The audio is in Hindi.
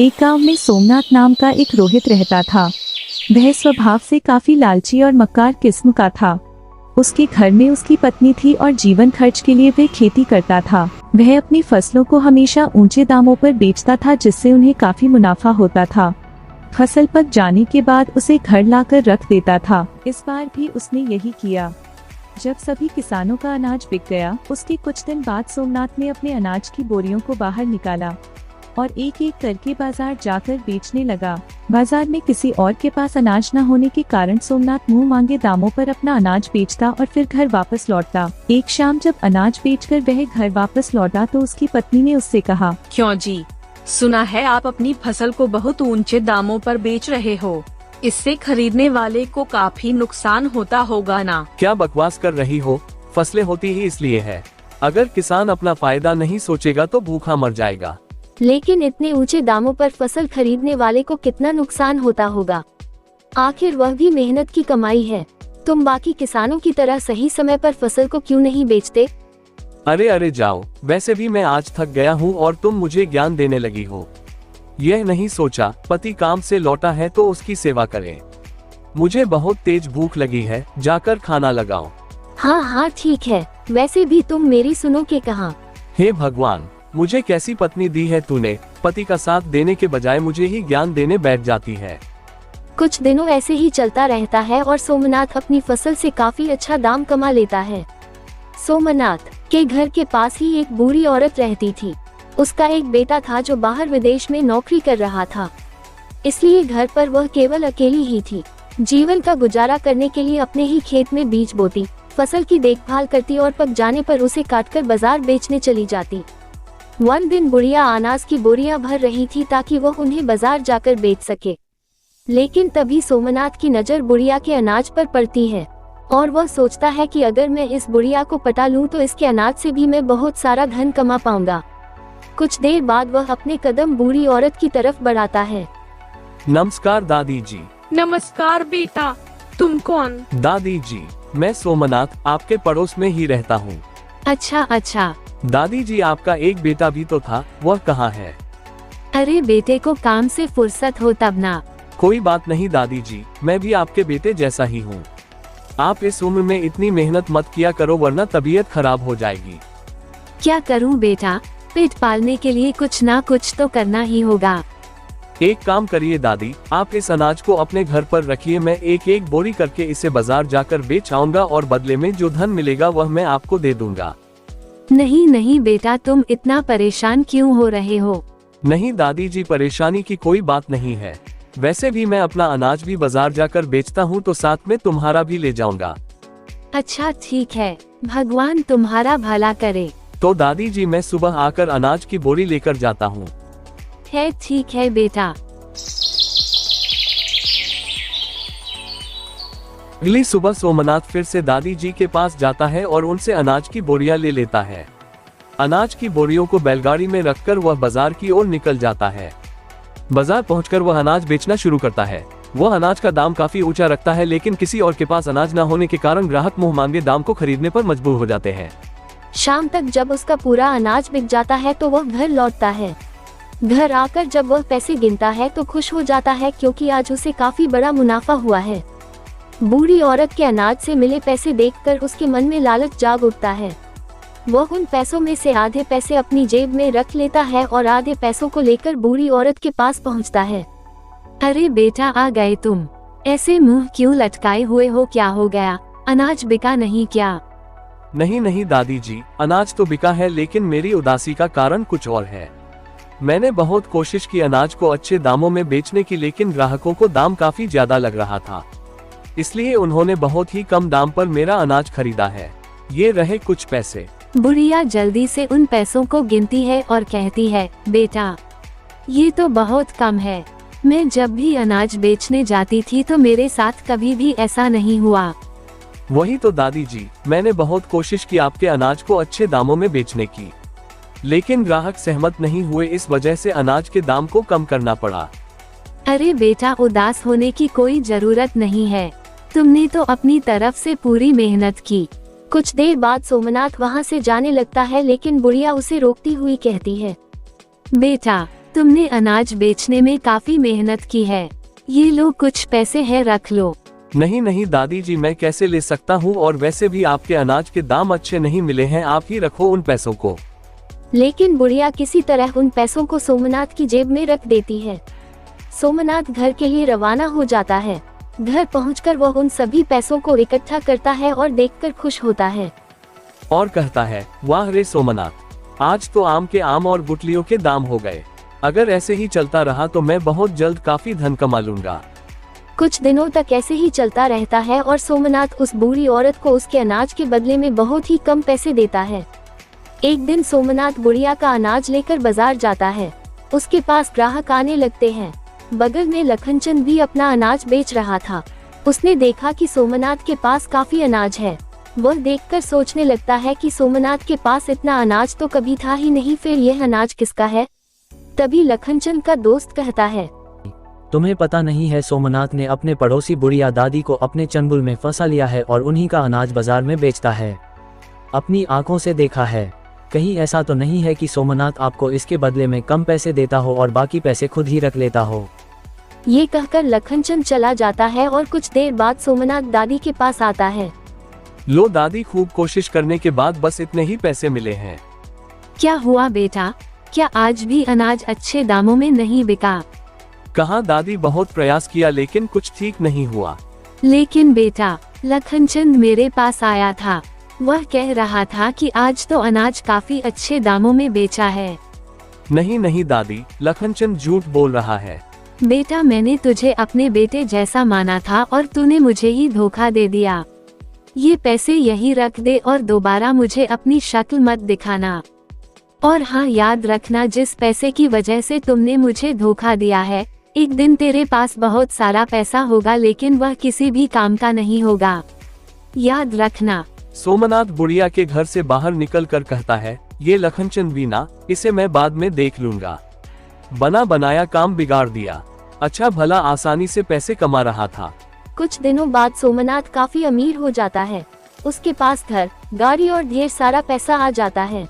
एक गांव में सोमनाथ नाम का एक रोहित रहता था। वह स्वभाव से काफी लालची और मक्कार किस्म का था। उसके घर में उसकी पत्नी थी और जीवन खर्च के लिए वह खेती करता था। वह अपनी फसलों को हमेशा ऊंचे दामों पर बेचता था, जिससे उन्हें काफी मुनाफा होता था। फसल पक जाने के बाद उसे घर लाकर रख देता था। इस बार भी उसने यही किया। जब सभी किसानों का अनाज बिक गया, उसके कुछ दिन बाद सोमनाथ ने अपने अनाज की बोरियों को बाहर निकाला और एक एक करके बाजार जाकर बेचने लगा। बाजार में किसी और के पास अनाज न होने के कारण सोमनाथ मुंह मांगे दामों पर अपना अनाज बेचता और फिर घर वापस लौटता। एक शाम जब अनाज बेचकर वह घर वापस लौटा तो उसकी पत्नी ने उससे कहा, क्यों जी, सुना है आप अपनी फसल को बहुत ऊंचे दामों पर बेच रहे हो। इससे खरीदने वाले को काफी नुकसान होता होगा ना। क्या बकवास कर रही हो, फसलें होती ही इसलिए है। अगर किसान अपना फायदा नहीं सोचेगा तो भूखा मर जाएगा। लेकिन इतने ऊंचे दामों पर फसल खरीदने वाले को कितना नुकसान होता होगा। आखिर वह भी मेहनत की कमाई है। तुम बाकी किसानों की तरह सही समय पर फसल को क्यों नहीं बेचते? अरे जाओ, वैसे भी मैं आज थक गया हूँ और तुम मुझे ज्ञान देने लगी हो। यह नहीं सोचा पति काम से लौटा है तो उसकी सेवा करें। मुझे बहुत तेज भूख लगी है, जाकर खाना लगाओ। हाँ ठीक है, वैसे भी तुम मेरी सुनो के कहा। हे भगवान, मुझे कैसी पत्नी दी है तूने। पति का साथ देने के बजाय मुझे ही ज्ञान देने बैठ जाती है। कुछ दिनों ऐसे ही चलता रहता है और सोमनाथ अपनी फसल से काफी अच्छा दाम कमा लेता है। सोमनाथ के घर के पास ही एक बूढ़ी औरत रहती थी। उसका एक बेटा था जो बाहर विदेश में नौकरी कर रहा था, इसलिए घर पर वह केवल अकेली ही थी। जीवन का गुजारा करने के लिए अपने ही खेत में बीज बोती, फसल की देखभाल करती और पक जाने पर उसे काटकर बाजार बेचने चली जाती। one दिन बुढ़िया अनाज की बोरियां भर रही थी ताकि वह उन्हें बाजार जाकर बेच सके। लेकिन तभी सोमनाथ की नजर बुढ़िया के अनाज पर पड़ती है और वह सोचता है कि अगर मैं इस बुढ़िया को पटा लूं तो इसके अनाज से भी मैं बहुत सारा धन कमा पाऊंगा। कुछ देर बाद वह अपने कदम बूढ़ी औरत की तरफ बढ़ाता है। नमस्कार दादी जी। नमस्कार बेटा, तुम कौन? दादी जी, मैं सोमनाथ, आपके पड़ोस में ही रहता हूँ। अच्छा। दादी जी, आपका एक बेटा भी तो था, वह कहाँ है? अरे बेटे को काम से फुर्सत हो तब ना। कोई बात नहीं दादी जी, मैं भी आपके बेटे जैसा ही हूँ। आप इस उम्र में इतनी मेहनत मत किया करो वरना तबीयत खराब हो जाएगी। क्या करूँ बेटा, पेट पालने के लिए कुछ ना कुछ तो करना ही होगा। एक काम करिए दादी, आप इस अनाज को अपने घर पर रखिए। मैं एक एक बोरी करके इसे बाजार जाकर बेच आऊंगा और बदले में जो धन मिलेगा वह मैं आपको दे दूंगा। नहीं बेटा, तुम इतना परेशान क्यों हो रहे हो? नहीं दादी जी, परेशानी की कोई बात नहीं है। वैसे भी मैं अपना अनाज भी बाजार जाकर बेचता हूँ तो साथ में तुम्हारा भी ले जाऊंगा। अच्छा ठीक है, भगवान तुम्हारा भला करे। तो दादी जी, मैं सुबह आकर अनाज की बोरी लेकर जाता हूँ। है ठीक है बेटा। अगली सुबह सोमनाथ फिर से दादी जी के पास जाता है और उनसे अनाज की बोरियां ले लेता है। अनाज की बोरियों को बैलगाड़ी में रखकर वह बाजार की ओर निकल जाता है। बाजार पहुंचकर वह अनाज बेचना शुरू करता है। वह अनाज का दाम काफी ऊंचा रखता है, लेकिन किसी और के पास अनाज न होने के कारण ग्राहक मुंह मांगे दाम को खरीदने पर मजबूर हो जाते हैं। शाम तक जब उसका पूरा अनाज बिक जाता है तो वह घर लौटता है। घर आकर जब वह पैसे गिनता है तो खुश हो जाता है क्योंकि आज उसे काफी बड़ा मुनाफा हुआ है। बूढ़ी औरत के अनाज से मिले पैसे देखकर उसके मन में लालच जाग उठता है। वह उन पैसों में से आधे पैसे अपनी जेब में रख लेता है और आधे पैसों को लेकर बूढ़ी औरत के पास पहुंचता है। अरे बेटा, आ गए तुम। ऐसे मुंह क्यों लटकाए हुए हो, क्या हो गया? अनाज बिका नहीं क्या? नहीं दादी जी, अनाज तो बिका है, लेकिन मेरी उदासी का कारण कुछ और है। मैंने बहुत कोशिश की अनाज को अच्छे दामों में बेचने की, लेकिन ग्राहकों को दाम काफी ज्यादा लग रहा था, इसलिए उन्होंने बहुत ही कम दाम पर मेरा अनाज खरीदा है। ये रहे कुछ पैसे। बुढ़िया जल्दी से उन पैसों को गिनती है और कहती है, बेटा ये तो बहुत कम है। मैं जब भी अनाज बेचने जाती थी तो मेरे साथ कभी भी ऐसा नहीं हुआ। वही तो दादी जी, मैंने बहुत कोशिश की आपके अनाज को अच्छे दामों में बेचने की, लेकिन ग्राहक सहमत नहीं हुए, इस वजह से अनाज के दाम को कम करना पड़ा। अरे बेटा, उदास होने की कोई जरूरत नहीं है। तुमने तो अपनी तरफ से पूरी मेहनत की। कुछ देर बाद सोमनाथ वहां से जाने लगता है, लेकिन बुढ़िया उसे रोकती हुई कहती है, बेटा तुमने अनाज बेचने में काफी मेहनत की है, ये लो कुछ पैसे है रख लो। नहीं नहीं दादी जी, मैं कैसे ले सकता हूँ, और वैसे भी आपके अनाज के दाम अच्छे नहीं मिले हैं, आप ही रखो उन पैसों को। लेकिन बुढ़िया किसी तरह उन पैसों को सोमनाथ की जेब में रख देती है। सोमनाथ घर के लिए रवाना हो जाता है। घर पहुंचकर वह उन सभी पैसों को इकट्ठा करता है और देखकर खुश होता है और कहता है, वाह रे सोमनाथ, आज तो आम के आम और गुठलियों के दाम हो गए। अगर ऐसे ही चलता रहा तो मैं बहुत जल्द काफी धन कमा लूंगा। कुछ दिनों तक ऐसे ही चलता रहता है और सोमनाथ उस बूढ़ी औरत को उसके अनाज के बदले में बहुत ही कम पैसे देता है। एक दिन सोमनाथ बुढ़िया का अनाज लेकर बाजार जाता है। उसके पास ग्राहक आने लगते हैं। बगल में लखनचंद भी अपना अनाज बेच रहा था। उसने देखा कि सोमनाथ के पास काफी अनाज है। वह देखकर सोचने लगता है कि सोमनाथ के पास इतना अनाज तो कभी था ही नहीं, फिर यह अनाज किसका है। तभी लखनचंद का दोस्त कहता है, तुम्हें पता नहीं है, सोमनाथ ने अपने पड़ोसी बुढ़िया दादी को अपने चंगुल में फंसा लिया है और उन्हीं का अनाज बाजार में बेचता है। अपनी आंखों से देखा है। कहीं ऐसा तो नहीं है कि सोमनाथ आपको इसके बदले में कम पैसे देता हो और बाकी पैसे खुद ही रख लेता हो। ये कहकर लखनचंद चला जाता है और कुछ देर बाद सोमनाथ दादी के पास आता है। लो दादी, खूब कोशिश करने के बाद बस इतने ही पैसे मिले हैं। क्या हुआ बेटा, क्या आज भी अनाज अच्छे दामों में नहीं बिका? कहाँ दादी, बहुत प्रयास किया लेकिन कुछ ठीक नहीं हुआ। लेकिन बेटा, लखनचंद मेरे पास आया था। वह कह रहा था कि आज तो अनाज काफी अच्छे दामों में बेचा है। नहीं नहीं दादी, लखनचंद झूठ बोल रहा है। बेटा, मैंने तुझे अपने बेटे जैसा माना था और तूने मुझे ही धोखा दे दिया। ये पैसे यही रख दे और दोबारा मुझे अपनी शक्ल मत दिखाना। और हाँ, याद रखना, जिस पैसे की वजह से तुमने मुझे धोखा दिया है, एक दिन तेरे पास बहुत सारा पैसा होगा लेकिन वह किसी भी काम का नहीं होगा, याद रखना। सोमनाथ बुढ़िया के घर से बाहर निकल कर कहता है, ये लखनचंद भी ना, इसे मैं बाद में देख लूंगा। बना बनाया काम बिगाड़ दिया। अच्छा भला आसानी से पैसे कमा रहा था। कुछ दिनों बाद सोमनाथ काफी अमीर हो जाता है। उसके पास घर, गाड़ी और ढेर सारा पैसा आ जाता है।